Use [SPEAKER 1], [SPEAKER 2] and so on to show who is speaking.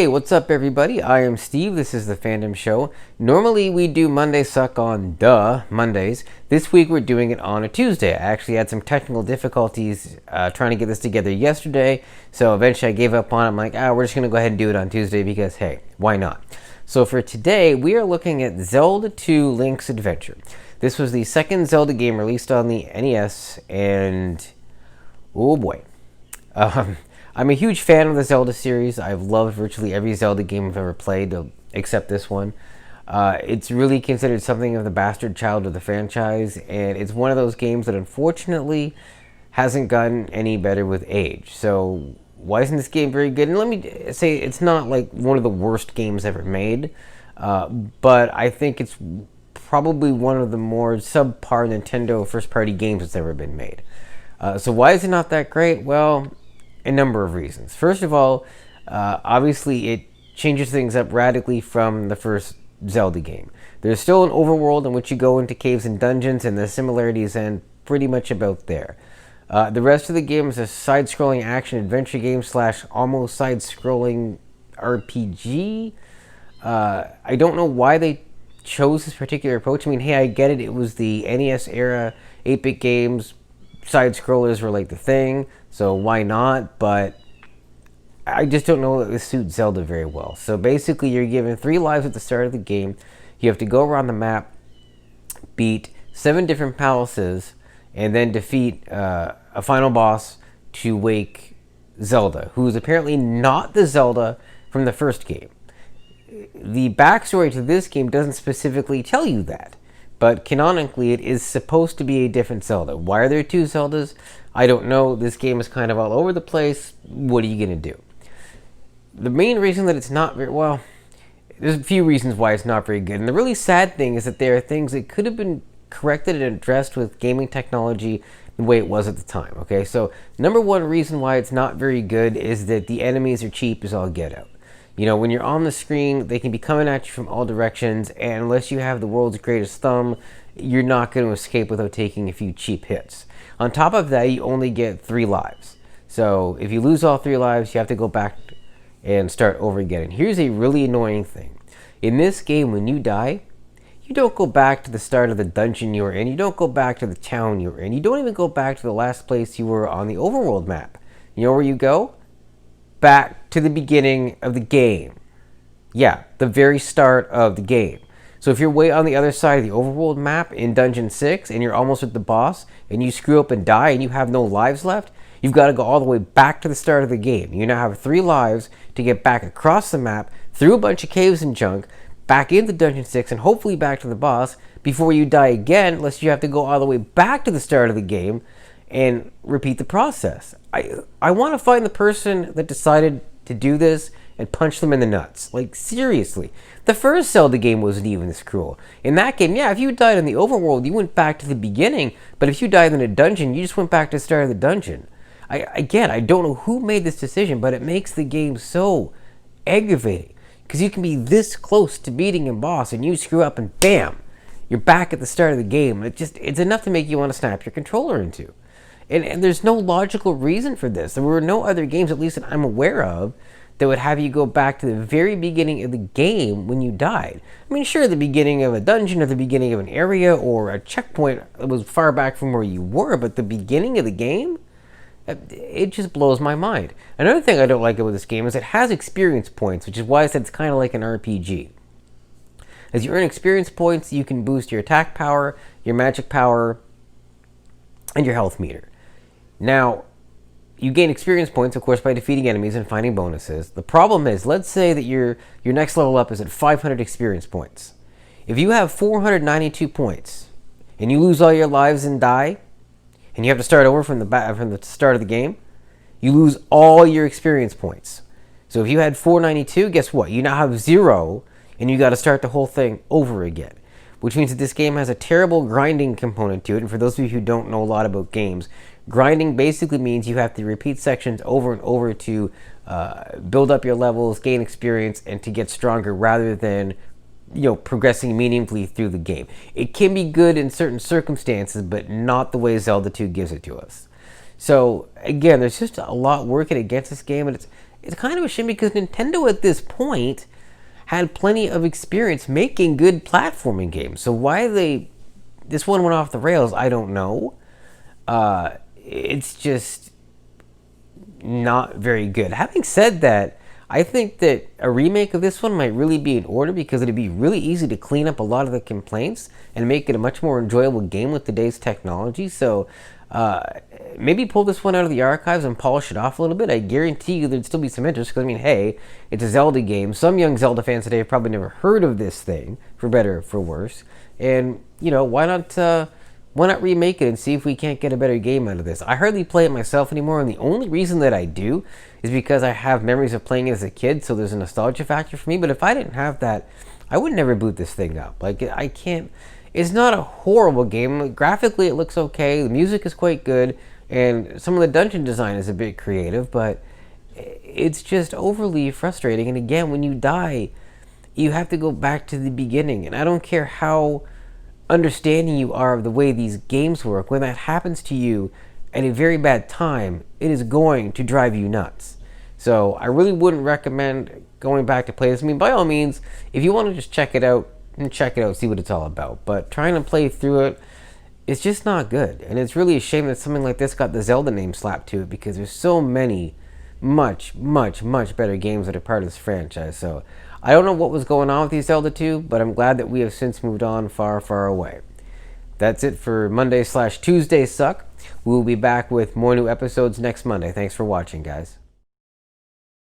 [SPEAKER 1] Hey, what's up everybody? I am Steve. This is the Fandom Show. Normally we do Monday Suck on Mondays. This week we're doing it on a Tuesday. I actually had some technical difficulties trying to get this together yesterday, so eventually I gave up on it. I'm like, we're just going to go ahead and do it on Tuesday because, hey, why not? So for today, we are looking at Zelda 2 Link's Adventure. This was the second Zelda game released on the NES, and oh boy. I'm a huge fan of the Zelda series. I've loved virtually every Zelda game I've ever played, except this one. It's really considered something of the bastard child of the franchise, and it's one of those games that unfortunately hasn't gotten any better with age. So why isn't this game very good? And let me say, it's not like one of the worst games ever made, but I think it's probably one of the more subpar Nintendo first-party games that's ever been made. So why is it not that great? Well, a number of reasons. First of all, obviously it changes things up radically from the first Zelda game. There's still an overworld in which you go into caves and dungeons, and the similarities end pretty much about there. The rest of the game is a side-scrolling action-adventure game / almost side-scrolling RPG. I don't know why they chose this particular approach. I mean, hey, I get it. It was the NES era, 8-bit games, side-scrollers were like the thing, so why not? But I just don't know that this suits Zelda very well. So basically, you're given 3 lives at the start of the game. You have to go around the map, beat 7 different palaces, and then defeat a final boss to wake Zelda, who is apparently not the Zelda from the first game. The backstory to this game doesn't specifically tell you that, but canonically it is supposed to be a different Zelda. Why are there 2 Zeldas? I don't know. This game is kind of all over the place. What are you going to do? The main reason that it's not very well, there's a few reasons why it's not very good. And the really sad thing is that there are things that could have been corrected and addressed with gaming technology the way it was at the time. Okay, so number one reason why it's not very good is that the enemies are cheap as all get out. You know, when you're on the screen, they can be coming at you from all directions, and unless you have the world's greatest thumb, you're not going to escape without taking a few cheap hits. On top of that, you only get 3 lives. So if you lose all 3 lives, you have to go back and start over again. And here's a really annoying thing. In this game, when you die, you don't go back to the start of the dungeon you were in. You don't go back to the town you were in. You don't even go back to the last place you were on the overworld map. You know where you go? Back to the beginning of the game. Yeah, the very start of the game. So if you're way on the other side of the overworld map in Dungeon 6 and you're almost at the boss and you screw up and die and you have no lives left, you've got to go all the way back to the start of the game. You now have 3 lives to get back across the map, through a bunch of caves and junk, back into Dungeon 6 and hopefully back to the boss before you die again, unless you have to go all the way back to the start of the game and repeat the process. I want to find the person that decided to do this and punch them in the nuts. Like, seriously. The first Zelda game wasn't even this cruel. In that game, yeah, if you died in the overworld, you went back to the beginning, but if you died in a dungeon, you just went back to the start of the dungeon. I don't know who made this decision, but it makes the game so aggravating. Because you can be this close to beating a boss, and you screw up, and bam! You're back at the start of the game. It's enough to make you want to snap your controller in two. And there's no logical reason for this. There were no other games, at least that I'm aware of, that would have you go back to the very beginning of the game when you died. I mean, sure, the beginning of a dungeon or the beginning of an area or a checkpoint was far back from where you were, but the beginning of the game? It just blows my mind. Another thing I don't like about this game is it has experience points, which is why I said it's kind of like an RPG. As you earn experience points, you can boost your attack power, your magic power, and your health meter. Now, you gain experience points, of course, by defeating enemies and finding bonuses. The problem is, let's say that your next level up is at 500 experience points. If you have 492 points, and you lose all your lives and die, and you have to start over from the start of the game, you lose all your experience points. So if you had 492, guess what? You now have 0, and you got to start the whole thing over again. Which means that this game has a terrible grinding component to it. And for those of you who don't know a lot about games, grinding basically means you have to repeat sections over and over to build up your levels, gain experience, and to get stronger rather than, progressing meaningfully through the game. It can be good in certain circumstances, but not the way Zelda 2 gives it to us. So again, there's just a lot working against this game, and it's kind of a shame because Nintendo at this point had plenty of experience making good platforming games. So why this one went off the rails, I don't know. It's just not very good. Having said that, I think that a remake of this one might really be in order because it'd be really easy to clean up a lot of the complaints and make it a much more enjoyable game with today's technology. So maybe pull this one out of the archives and polish it off a little bit. I guarantee you there'd still be some interest because, I mean, hey, it's a Zelda game. Some young Zelda fans today have probably never heard of this thing, for better or for worse. And, you know, why not remake it and see if we can't get a better game out of this? I hardly play it myself anymore, and the only reason that I do is because I have memories of playing it as a kid, so there's a nostalgia factor for me. But if I didn't have that, I would never boot this thing up. Like, I can't. It's not a horrible game. Graphically, it looks okay. The music is quite good, and some of the dungeon design is a bit creative, but it's just overly frustrating. And again, when you die, you have to go back to the beginning, and I don't care how understanding you are of the way these games work. When that happens to you at a very bad time, it is going to drive you nuts. So I really wouldn't recommend going back to play this. I mean, by all means, if you want to just check it out, see what it's all about. But trying to play through it, it's just not good. And it's really a shame that something like this got the Zelda name slapped to it, because there's so many much better games that are part of this franchise. So I don't know what was going on with these Zelda 2, but I'm glad that we have since moved on far away. That's it for Monday/Tuesday Suck. We'll be back with more new episodes next Monday. Thanks for watching, guys.